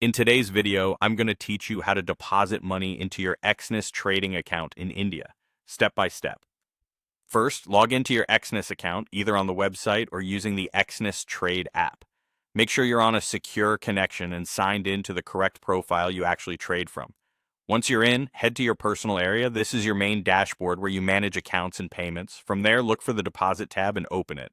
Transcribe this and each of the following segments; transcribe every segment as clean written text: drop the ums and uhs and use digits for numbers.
In today's video, I'm going to teach you how to deposit money into your Exness trading account in India, step by step. First, log into your Exness account either on the website or using the Exness Trade app. Make sure you're on a secure connection and signed in to the correct profile you actually trade from. Once you're in, head to your personal area. This is your main dashboard where you manage accounts and payments. From there, look for the Deposit tab and open it.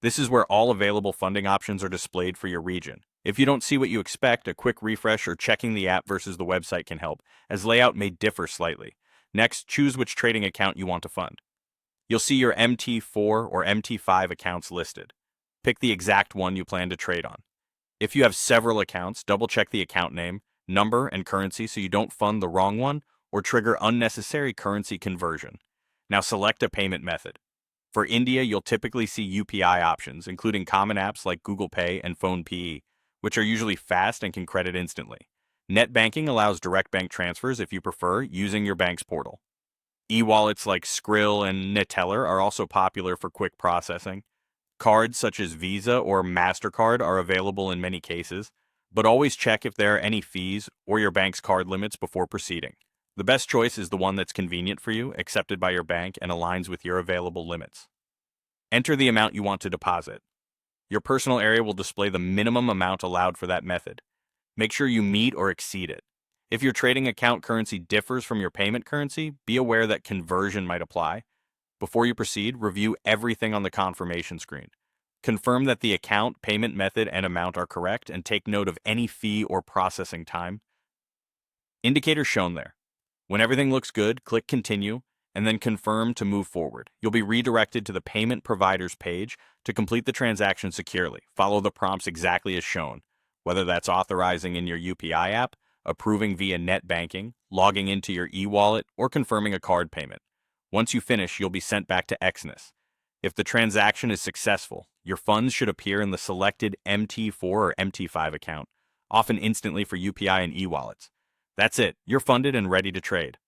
This is where all available funding options are displayed for your region. If you don't see what you expect, a quick refresh or checking the app versus the website can help, as layout may differ slightly. Next, choose which trading account you want to fund. You'll see your MT4 or MT5 accounts listed. Pick the exact one you plan to trade on. If you have several accounts, double-check the account name, number, and currency so you don't fund the wrong one or trigger unnecessary currency conversion. Now select a payment method. For India, you'll typically see UPI options, including common apps like Google Pay and PhonePe, which are usually fast and can credit instantly. Net banking allows direct bank transfers if you prefer, using your bank's portal. E-wallets like Skrill and Neteller are also popular for quick processing. Cards such as Visa or MasterCard are available in many cases, but always check if there are any fees or your bank's card limits before proceeding. The best choice is the one that's convenient for you, accepted by your bank, and aligns with your available limits. Enter the amount you want to deposit. Your personal area will display the minimum amount allowed for that method. Make sure you meet or exceed it. If your trading account currency differs from your payment currency, be aware that conversion might apply. Before you proceed, review everything on the confirmation screen. Confirm that the account, payment method, and amount are correct, and take note of any fee or processing time. Indicator shown there. When everything looks good, click Continue, and then Confirm to move forward. You'll be redirected to the Payment Providers page to complete the transaction securely. Follow the prompts exactly as shown, whether that's authorizing in your UPI app, approving via net banking, logging into your e-wallet, or confirming a card payment. Once you finish, you'll be sent back to Exness. If the transaction is successful, your funds should appear in the selected MT4 or MT5 account, often instantly for UPI and e-wallets. That's it. You're funded and ready to trade.